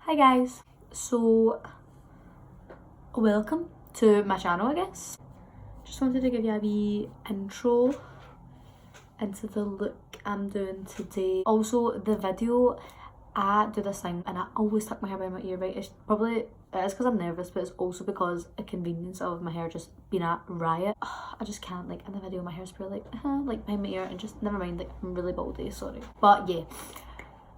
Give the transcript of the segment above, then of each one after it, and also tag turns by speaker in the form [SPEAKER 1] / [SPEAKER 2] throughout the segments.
[SPEAKER 1] Hi guys, so welcome to my channel I guess. Just wanted to give you a wee intro into the look I'm doing today. Also the video, I do this thing and I always tuck my hair behind my ear, right? It is because I'm nervous, but it's also because a convenience of my hair just being a riot. I just can't, like in the video my hair's pretty like behind my ear, and just never mind, like I'm really baldy, sorry. But yeah.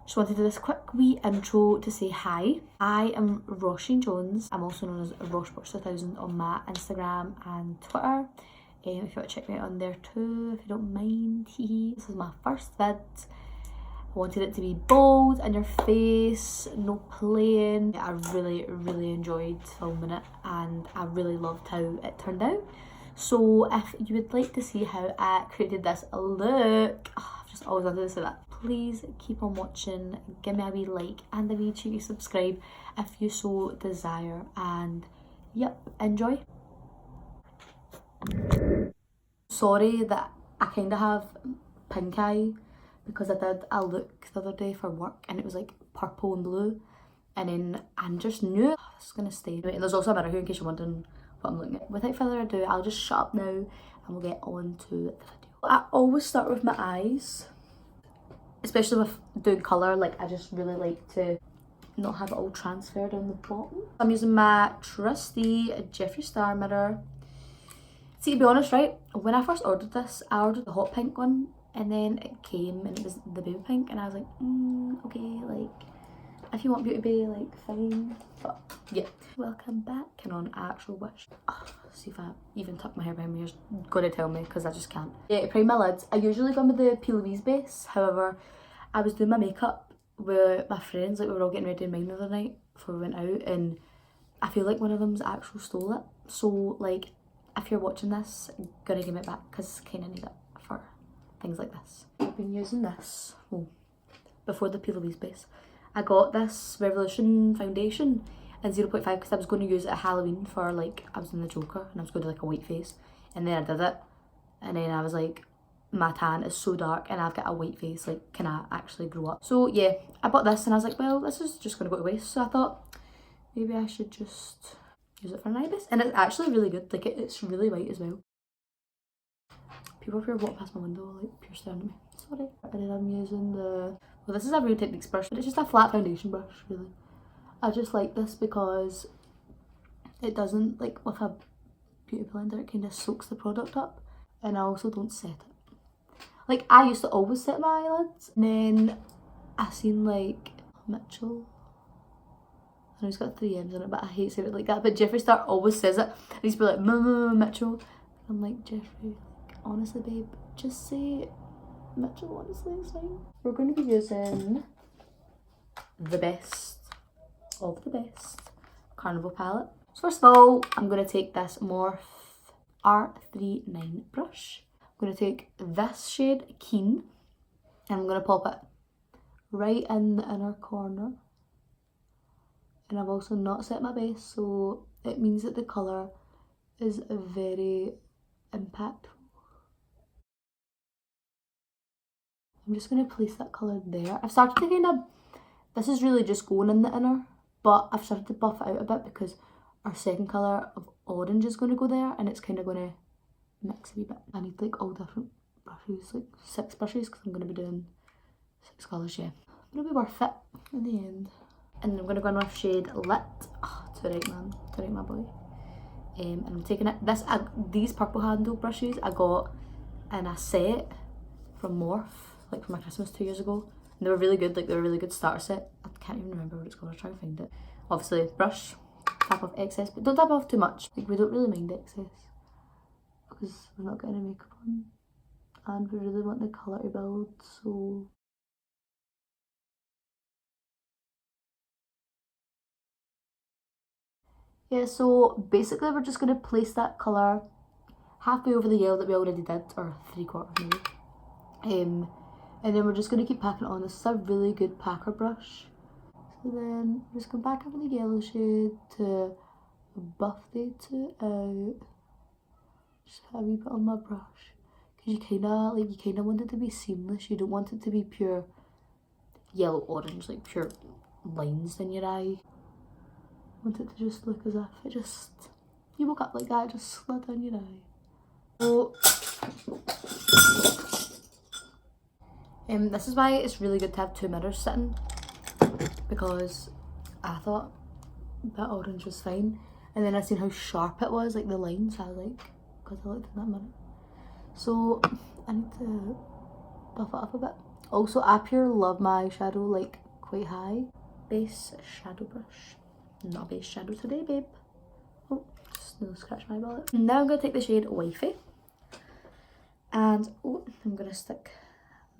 [SPEAKER 1] Just wanted to do this quick wee intro to say hi. I am Rosh Jones. I'm also known as Rosh2000 on my Instagram and Twitter. If you want to check me out on there too, if you don't mind. This is my first vid. I wanted it to be bold, in your face, no playing. I really enjoyed filming it and I really loved how it turned out. So if you would like to see how I created this look, I've just always wanted to say that. Please keep on watching, give me a wee like and a wee cheeky subscribe if you so desire, and yep, enjoy. Sorry that I kind of have pink eye because I did a look the other day for work and it was like purple and blue, and then I just knew this is gonna stay. And there's also a mirror here in case you're wondering what I'm looking at. Without further ado, I'll just shut up now and we'll get on to the video. I always start with my eyes, especially with doing colour. Like I just really like to not have it all transferred on the bottom. I'm using my trusty Jeffree Star mirror. See, to be honest, right, when I first ordered this, I ordered the hot pink one and then it came and it was the baby pink, and I was like, okay, like if you want beauty bay, like fine. But yeah, welcome back and on actual wish. See if I even tuck my hair behind me, you're gonna tell me because I just can't. Yeah, to prime my lids, I usually go with the P. Louise base. However, I was doing my makeup with my friends, like we were all getting ready in mine the other night before we went out, and I feel like one of them's actually stole it. So like, if you're watching this, I'm gonna give it back because I kind of need it for things like this. I've been using this, before the P. Louise base. I got this Revolution foundation in 0.5 because I was going to use it at Halloween for like, I was in the Joker and I was going to do like a white face, and then I did it and then I was like, my tan is so dark and I've got a white face, like can I actually grow up? So yeah, I bought this and I was like, well, this is just going to go to waste, so I thought maybe I should just use it for an eye base, and it's actually really good. Like it's really white as well. People here walk past my window like pure staring at me, sorry. And then I'm using the, well, this is a Real Techniques brush, but it's just a flat foundation brush really. I just like this because it doesn't, like with a beauty blender, it kind of soaks the product up, and I also don't set it. Like I used to always set my eyelids, and then I seen like Mitchell, I know he's got 3 M's in it, but I hate saying it like that, but Jeffree Star always says it, and he's be like Mitchell. I'm like, Jeffree, like, honestly babe, just say Mitchell, honestly, it's fine. We're going to be using the best of the best Carnival palette. So first of all, I'm going to take this Morphe R39 brush. I'm going to take this shade Keen and I'm going to pop it right in the inner corner. And I've also not set my base, so it means that the colour is very impactful. I'm just going to place that colour there. I've started to kind of, this is really just going in the inner, but I've started to buff it out a bit because our second colour of orange is going to go there, and it's kind of going to mix a wee bit. I need like all different brushes, like 6 brushes, because I'm going to be doing 6 colours, yeah. But it'll be worth it in the end. And I'm going to go in with shade Lit. Oh, to right man, to right my boy. And I'm taking it, these purple handle brushes I got in a set from Morphe, like for my Christmas 2 years ago. And they were really good, like they were a really good starter set. I can't even remember what it's called, I'll try and find it. Obviously, brush, tap off excess, but don't tap off too much. Like we don't really mind excess because we're not getting any makeup on. And we really want the colour to build, so... yeah, so basically we're just going to place that colour halfway over the yellow that we already did, or 3/4 maybe. And then we're just going to keep packing it on. This is a really good packer brush. So then I'm just going back over the yellow shade to buff it out. Just have a wee bit on my brush. Because you kind of want it to be seamless. You don't want it to be pure yellow orange, like pure lines in your eye. I want it to just look as if it just, you woke up like that, it just slid down your eye. So, this is why it's really good to have 2 mirrors sitting, because I thought that orange was fine, and then I seen how sharp it was, like the lines, so I was like, because I looked in that mirror. So I need to buff it up a bit. Also, I pure love my eyeshadow like quite high. Base shadow brush. Not a base shadow today, babe. Oh, just no scratch my palette. Now I'm going to take the shade Wifey. And oh, I'm going to stick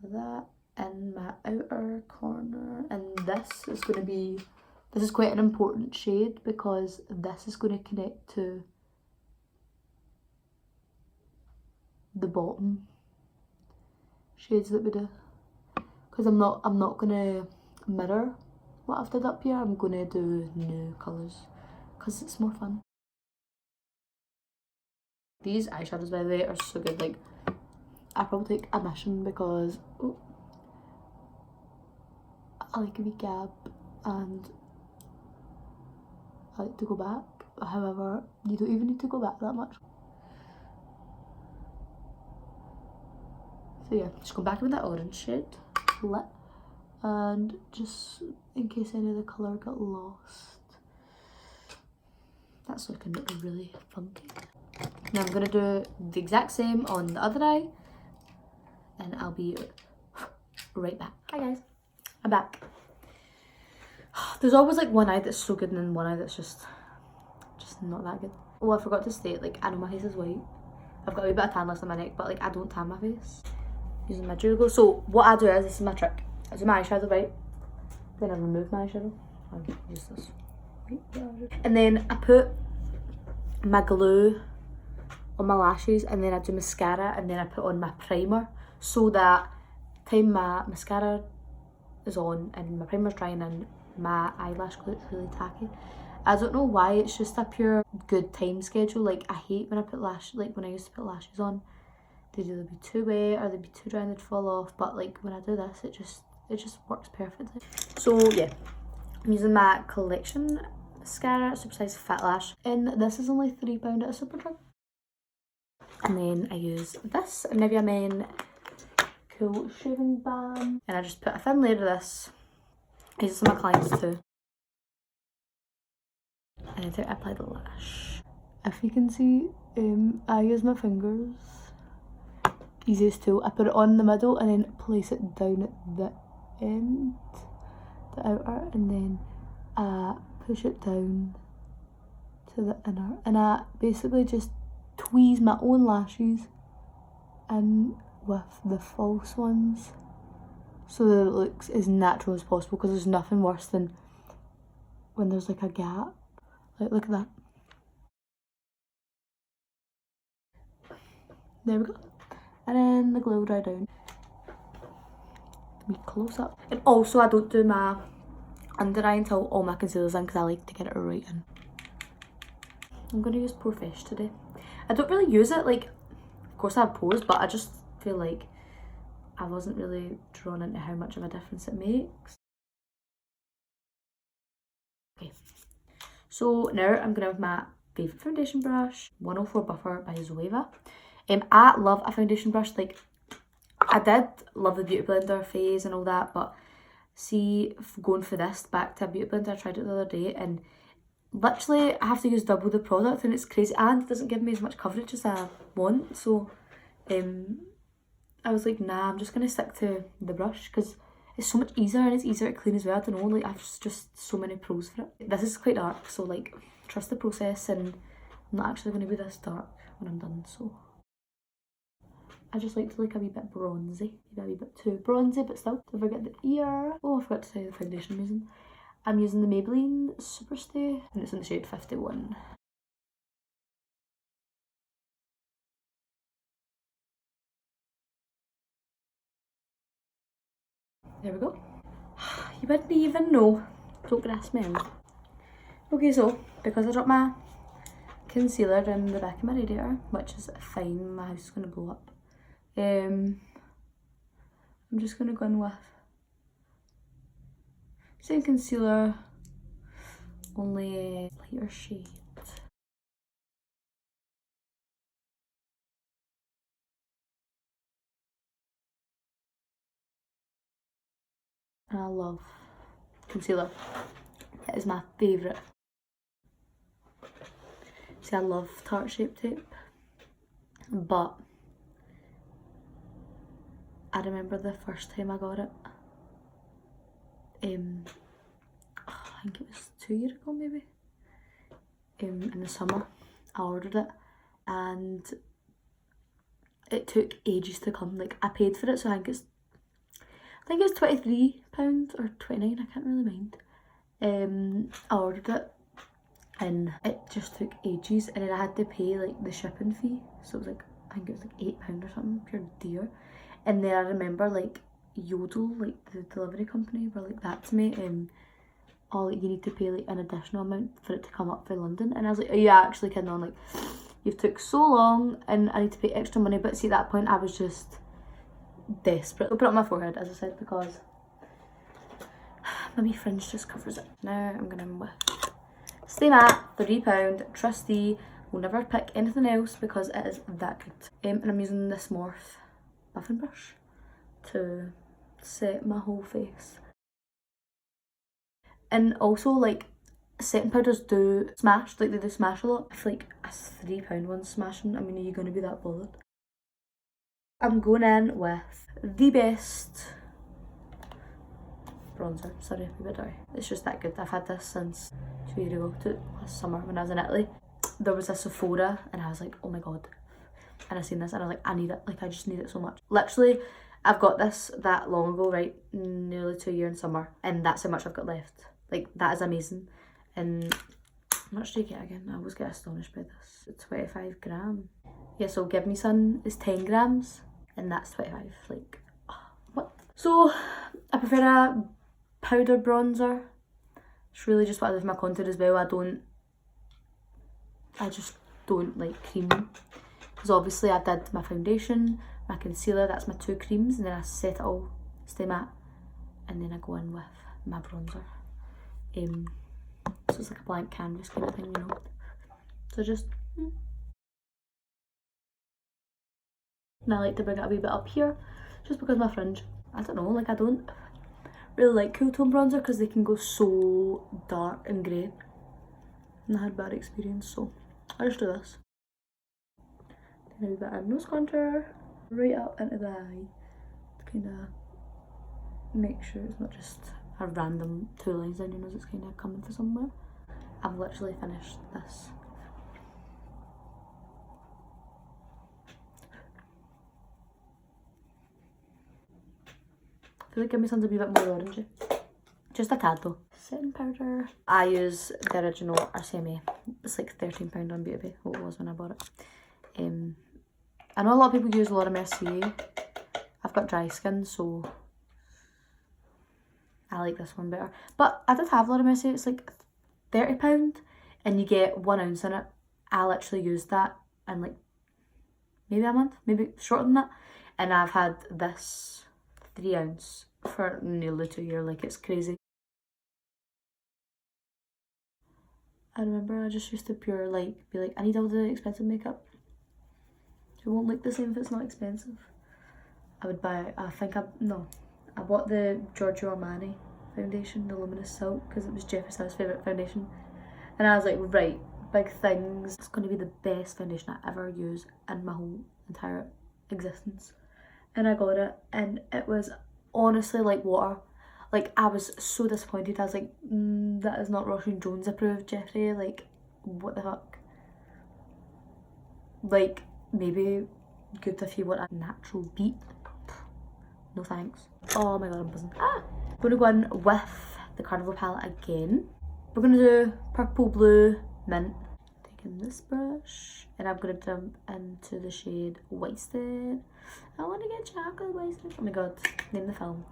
[SPEAKER 1] that in my outer corner. And this is going to be, this is quite an important shade because this is going to connect to the bottom shades that we do. Because I'm not going to mirror what I've did up here. I'm going to do new colours because it's more fun. These eyeshadows, by the way, are so good. Like, I probably take a mission because I like a wee gap and I like to go back. However, you don't even need to go back that much. So yeah, just go back with that orange shade, lit, and just in case any of the colour got lost. That's looking really funky. Now I'm going to do the exact same on the other eye, and I'll be right back. Hi guys, I'm back. There's always like one eye that's so good and then one eye that's just not that good. Oh, I forgot to state, like, I know my face is white. I've got a wee bit of tan left on my neck, but like I don't tan my face using my Duraglow. So what I do is, this is my trick. I do my eyeshadow, right? Then I remove my eyeshadow. I'll use this. And then I put my glue on my lashes, and then I do mascara, and then I put on my primer, so that time my mascara is on and my primer's drying and my eyelash glue is really tacky. I don't know why, it's just a pure good time schedule. Like, I hate when I put lash, like when I used to put lashes on, they'd either be too wet or they'd be too dry and they'd fall off, but like when I do this, it just works perfectly. So yeah, I'm using my collection mascara, super size Fit Lash, and this is only £3 at a Superdrug. And then I use this Nivea Men Cool Shaving Balm, and I just put a thin layer of this. I use this on my clients too. And then I apply the lash. If you can see, I use my fingers. Easiest tool. I put it on the middle and then place it down at the end, the outer, and then I push it down to the inner. And I basically just tweeze my own lashes in with the false ones so that it looks as natural as possible, because there's nothing worse than when there's like a gap. Like, look at that. There we go. And then the glue will dry down. Let me close up. And also, I don't do my under eye until all my concealer's in, because I like to get it right in. I'm going to use Poor Fish today. I don't really use it, like, of course I have pores, but I just feel like I wasn't really drawn into how much of a difference it makes. Okay, so now I'm going to have my favourite foundation brush, 104 Buffer by Zoeva. I love a foundation brush. Like, I did love the Beauty Blender phase and all that, but see, going for this back to a Beauty Blender, I tried it the other day, and literally I have to use double the product, and it's crazy, and it doesn't give me as much coverage as I want. So I was like, nah, I'm just going to stick to the brush because it's so much easier and it's easier to clean as well. I don't know, like, I've just so many pros for it. This is quite dark, so like, trust the process, and I'm not actually going to be this dark when I'm done. So I just like to look a wee bit bronzy, maybe a wee bit too bronzy, but still. Don't forget the ear. Oh, I forgot to tell you the foundation I'm using. I'm using the Maybelline Superstay, and it's in the shade 51. There we go. You wouldn't even know. Don't grasp me out. Okay, so because I dropped my concealer in the back of my radiator, which is fine, my house is going to blow up. I'm just going to go in with Same concealer, only lighter shade. And I love concealer. It is my favourite. See, I love Tarte Shape Tape, but I remember the first time I got it. I think it was 2 years ago maybe. In the summer, I ordered it and it took ages to come. Like, I paid for it, so I think it's £23 or 29, I can't really mind. I ordered it and it just took ages, and then I had to pay like the shipping fee, so it was like, I think it was like £8 or something, pure dear. And then I remember like Yodel, like the delivery company, were like that to me, oh, like, you need to pay like an additional amount for it to come up for London. And I was like, are you actually kidding on? Like, you've took so long and I need to pay extra money. But see, at that point I was just desperate. I'll put it on my forehead, as I said, because my wee fringe just covers it. Now I'm going in with Stay Matte, £3, trusty. Will never pick anything else because it is that good. And I'm using this Morph buffing brush to set my whole face. And also, like, setting powders do smash, like they do smash a lot. I feel like a £3 one's smashing. I mean, are you going to be that bothered? I'm going in with the best bronzer. Sorry, a bit dirty. It's just that good. I've had this since 2 years ago, last summer when I was in Italy. There was a Sephora and I was like, oh my god. And I seen this and I was like, I need it. Like, I just need it so much. Literally, I've got this that long ago, right? Nearly 2 years in summer. And that's how much I've got left. Like, that is amazing. And how much do you get again? I always get astonished by this. It's 25 grams. Yeah, so Give Me Sun is 10 grams. And that's 25. Like, what? So, I prefer a powder bronzer. It's really just what I do with my contour as well. I just don't like cream. Because obviously I did my foundation, my concealer, that's my 2 creams. And then I set it all, Stay Matte. And then I go in with my bronzer. So it's like a blank canvas kind of thing, you know. So just, and I like to bring it a wee bit up here, just because my fringe, I don't know, like, I don't really like cool tone bronzer because they can go so dark and grey. And I had bad experience, so I just do this. Then a wee bit of nose contour, right up into the eye, to kind of make sure it's not just a random 2 lines down your nose, it's kind of coming from somewhere. I've literally finished this. I feel like Give Me Sun's a wee bit more orangey. Just a tad though. Setting powder. I use the original RCMA. It's like £13 on Beauty Bay, what it was when I bought it. I know a lot of people use Laura Mercier. I've got dry skin, so I like this one better. But I did have Laura Mercier. It's like £30 and you get 1 ounce in it. I literally used that in like maybe a month, maybe shorter than that. And I've had this 3 ounce for nearly 2 years. Like, it's crazy. I remember I just used to pure like be like, I need all the expensive makeup. It won't look the same if it's not expensive. I would buy, I bought the Giorgio Armani foundation, the Luminous Silk, because it was Jeffree Star's favourite foundation. And I was like, right, big things. It's going to be the best foundation I ever use in my whole entire existence. And I got it, and it was honestly like water. Like, I was so disappointed. I was like, that is not Rosh and Jones approved, Jeffree. Like, what the fuck? Like, maybe good if you want a natural beat. No thanks. Oh my god, I'm buzzing. I'm going to go in with the Carnival palette again. We're going to do purple, blue, mint. Taking this brush, and I'm going to jump into the shade Wasted. I want to get chocolate wasted. Oh my god, name the film.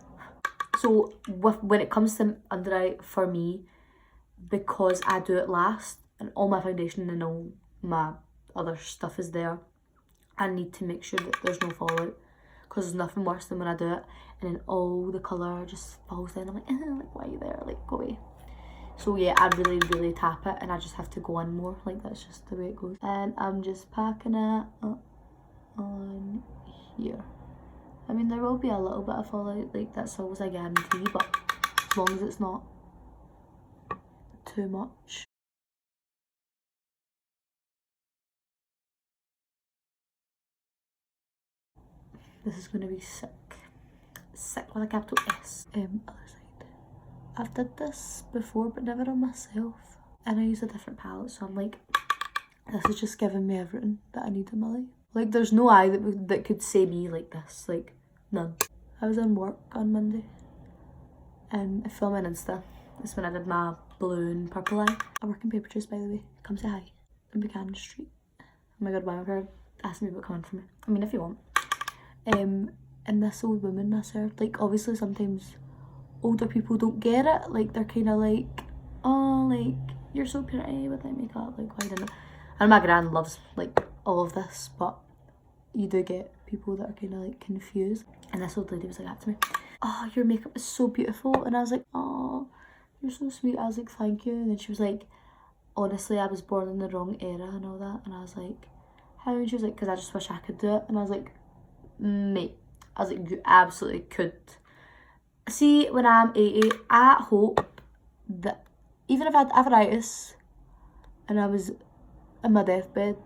[SPEAKER 1] So when it comes to under eye, for me, because I do it last and all my foundation and all my other stuff is there, I need to make sure that there's no fallout. because there's nothing worse than when I do it and then all the colour just falls down. I'm like, like why are you there? Like, go away. So yeah, I really tap it and I just have to go in more. Like, that's just the way it goes. And I'm just packing it on here. I mean, there will be a little bit of fallout, like that's always a guarantee, but as long as it's not too much. This is going to be sick. Sick with a capital S. Other side. I've did this before but never on myself. And I use a different palette, so I'm like, this is just giving me everything that I need in my life. Like, there's no eye that could say me like this. Like, none. I was in work on Monday. And I filmed on Insta. This is when I did my blue and purple eye. I work in Paper Chase, by the way. Come say hi. In Buchanan Street. Oh my god, why my parents asked me about coming for me. I mean, if you want. And this old woman I served, like, obviously sometimes older people don't get it. Like, they're kind of like, oh, like, you're so pretty with that makeup. Like, why didn't I? And my gran loves, like, all of this, but you do get people that are kind of, like, confused. And this old lady was like that to me. Oh, your makeup is so beautiful. And I was like, oh, you're so sweet. I was like, thank you. And then she was like, honestly, I was born in the wrong era and all that. And I was like, how? And she was like, because I just wish I could do it. And I was like, mate, I was like, you absolutely could. See, when I'm 80, I hope that even if I had arthritis and I was in my deathbed,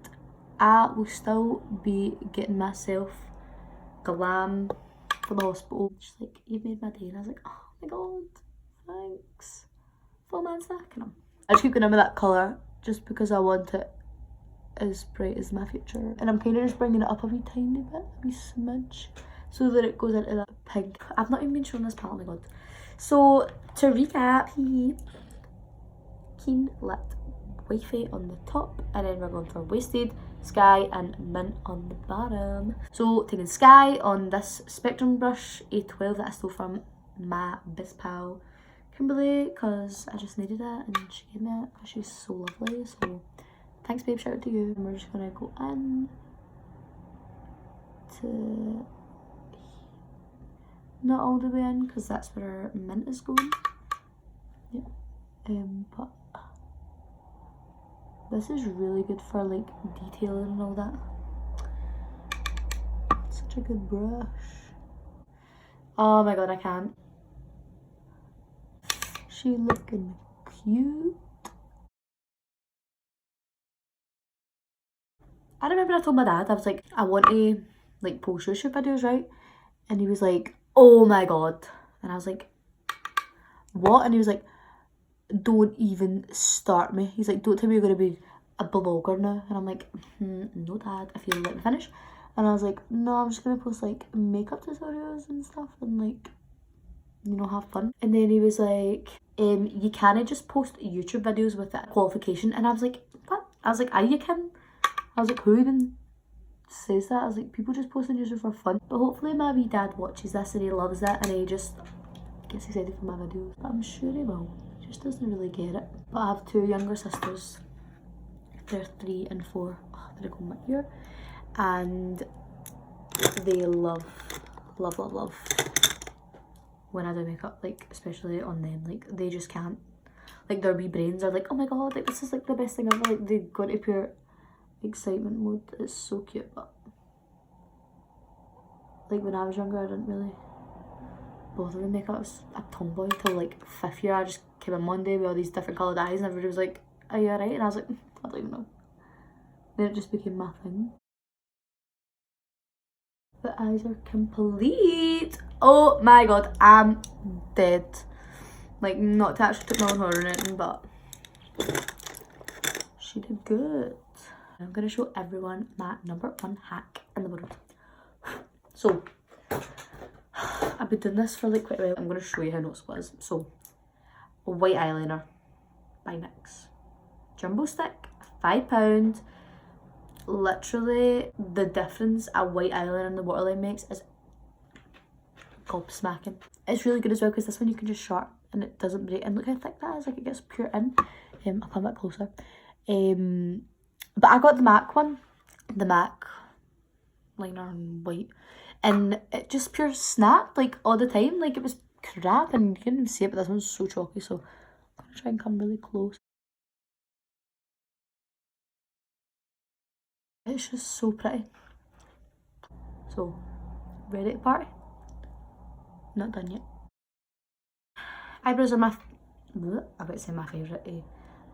[SPEAKER 1] I will still be getting myself glam for the hospital. She's like, you've made my day. And I was like, oh my god, thanks. Full man stacking. I just keep going in with that colour just because I want it as bright as my future. And I'm kind of just bringing it up a wee tiny bit, a wee smidge, so that it goes into that pink. I've not even been showing this palette, oh my god. So, to recap, Keen Lit Wifey on the top, and then we're going for Wasted, Sky, and Mint on the bottom. So, taking Sky on this Spectrum brush, A12 that I stole from my best pal, Kimberly, because I just needed it, and she gave me it because she's so lovely, so thanks babe, shout out to you. And we're just gonna go in to, not all the way in because that's where our mint is going. Yeah. But this is really good for like detailing and all that. Such a good brush. Oh my god, I can't. She looking cute. I remember I told my dad, I was like, I want to like post YouTube videos, right? And he was like, oh my god. And I was like, what? And he was like, don't even start me. He's like, don't tell me you're going to be a blogger now. And I'm like, no dad, if you let me finish. And I was like, no, I'm just going to post like makeup tutorials and stuff and like, you know, have fun. And then he was like, you can't just post YouTube videos with that qualification. And I was like, what? I was like, aye, you can. I was like, who even says that? I was like, people just post on YouTube for fun. But hopefully my wee dad watches this and he loves it and he just gets excited for my videos. But I'm sure he will. He just doesn't really get it. But I have two younger sisters. They're 3 and 4. Oh, did I go in my ear? And they love when I do makeup, like especially on them. Like they just can't. Like their wee brains are like, oh my god, like this is like the best thing ever. Like they go into pure excitement mode. It's so cute. But like when I was younger, I didn't really bother with makeup. I was a tomboy till like 5th year. I just came in one day with all these different coloured eyes and everybody was like, are you alright? And I was like, I don't even know. Then it just became my thing. The eyes are complete. Oh my god, I'm dead. Like, not to actually took my own horror or anything, but she did good. I'm gonna show everyone my #1 hack in the world. So, I've been doing this for like quite a while. I'm gonna show you how noticeable it is. So, white eyeliner by NYX. Jumbo stick, £5. Literally, the difference a white eyeliner and the waterline makes is gobsmacking. It's really good as well because this one you can just sharp and it doesn't break. And look how thick that is, like it gets pure in. I'll come back closer. But I got the MAC one, the MAC liner in white. and it just pure snapped like all the time. Like it was crap, and you couldn't even see it, but this one's so chalky, so I'm gonna try and come really close. It's just so pretty. So, ready to party? Not done yet. Eyebrows are my, I about to say my favourite, eh?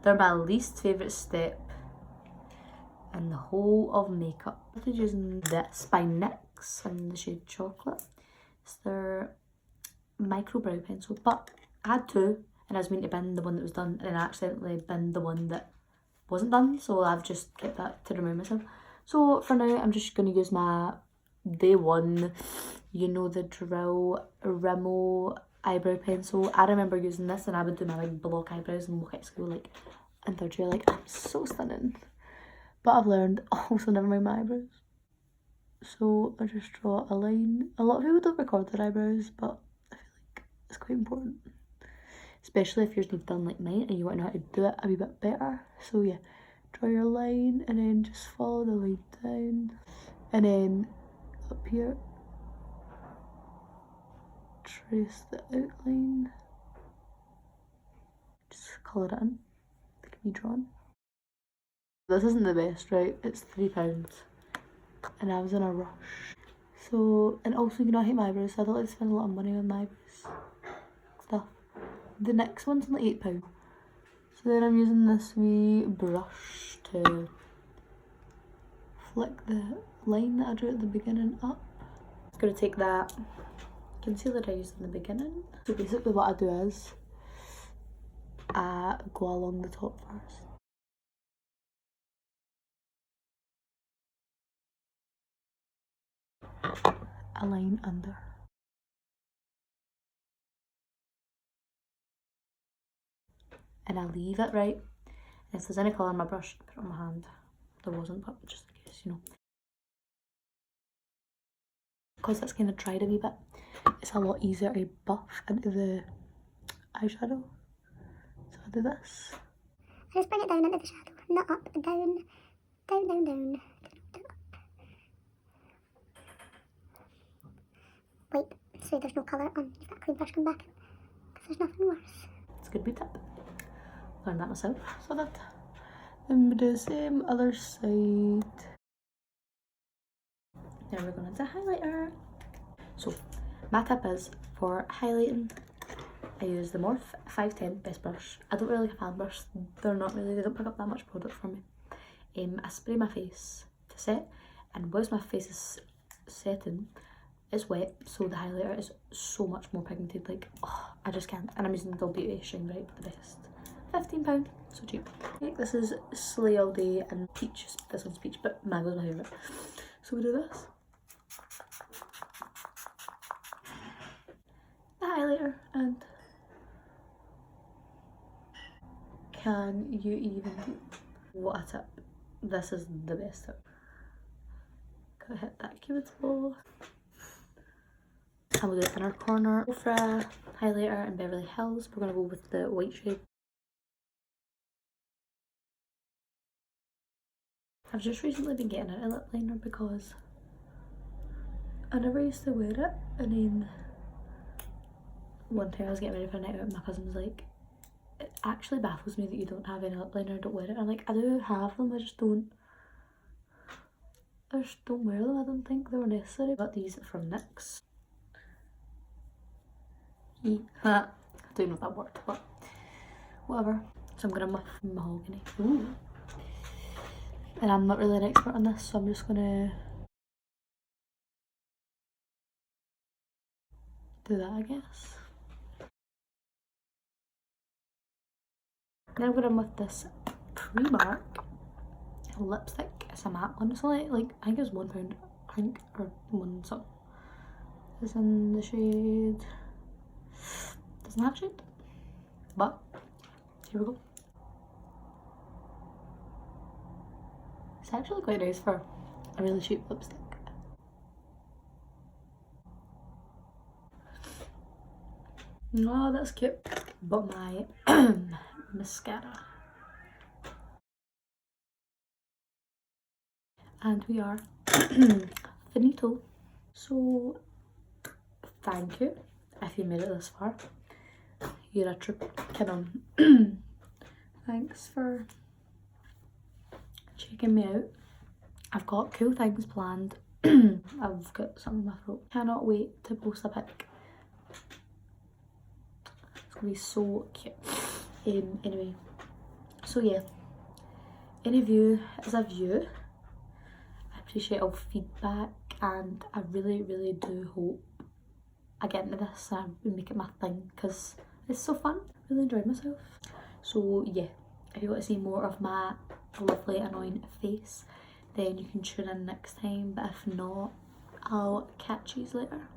[SPEAKER 1] They're my least favourite step in the whole of makeup. I started using this by NYX in the shade Chocolate. It's their micro brow pencil, but I had two, and I was meant to bin the one that was done, and I accidentally binned the one that wasn't done, so I've just kept that to remind myself. So for now, I'm just going to use my Day One, you know, the Drill Rimmel eyebrow pencil. I remember using this, and I would do my like block eyebrows and walk at school like in third year, like I'm so stunning. But I've learned also never mind my eyebrows. So I just draw a line. A lot of people don't record their eyebrows, but I feel like it's quite important. Especially if yours need done like mine and you want to know how to do it a wee bit better. So yeah, draw your line and then just follow the line down. And then up here, trace the outline. Just colour it in, like me drawn. This isn't the best, right? It's £3 and I was in a rush. So, and also, you know, I hate my eyebrows, so I don't like to spend a lot of money on my eyebrows stuff. The next one's like £8. So then I'm using this wee brush to flick the line that I drew at the beginning up. I'm going to take that concealer I used in the beginning. So basically what I do is I go along the top first. A line under. And I leave it, right? And if there's any colour on my brush, I put it on my hand. There wasn't, but just in case, you know. Because that's kind of dried a wee bit, it's a lot easier to buff into the eyeshadow. So I do this.
[SPEAKER 2] I just bring it down into the shadow, not up, down, down, down, down, down, up. Wait, so there's no colour on, you've got a clean brush come back in, because there's nothing worse.
[SPEAKER 1] It's a good wee tip. Learned that myself, so that. And we do the same other side. Now we're going to highlighter. So my tip is for highlighting, I use the Morphe 510 Best Brush. I don't really like a fan brush. They're not really, they don't pick up that much product for me. I spray my face to set, and whilst my face is setting, it's wet, so the highlighter is so much more pigmented. Like, oh, I just can't. And I'm using the Beauty Shine Bright, the best. £15, so cheap. Okay, this is Slay All Day and Peach. This one's Peach, but mango's my favourite. So we do this. The highlighter, and can you even do? What a tip. This is the best tip. Gotta hit that cuticle. And we'll do the inner corner. Go for a highlighter in Beverly Hills. We're gonna go with the white shade. I've just recently been getting out a lip liner because I never used to wear it, and then one time I was getting ready for a night out and my cousin was like, it actually baffles me that you don't have any lip liner, don't wear it. And I'm like, I do have them, I just don't wear them. I don't think they were necessary. I got these from NYX. I don't know if that worked, but whatever. So I'm gonna muff mahogany. Ooh. And I'm not really an expert on this, so I'm just gonna do that, I guess. Then I'm gonna muff this Primark lipstick. It's a matte one. It's only like, I think it's £1, I think, or one something. It's in the shade, doesn't have shade, but here we go. It's actually quite nice for a really cheap lipstick. Oh, that's cute. But my mascara. And we are finito. So thank you if you made it this far. You're a true canon. Thanks for checking me out. I've got cool things planned. I've got something in my throat. Cannot wait to post a pic. It's gonna be so cute. Anyway, so yeah, any view is a view. I appreciate all feedback, and I really do hope I get into this and I make it my thing, because it's so fun. Really enjoyed myself. So yeah, if you want to see more of my lovely annoying face, then you can tune in next time, but if not, I'll catch you later.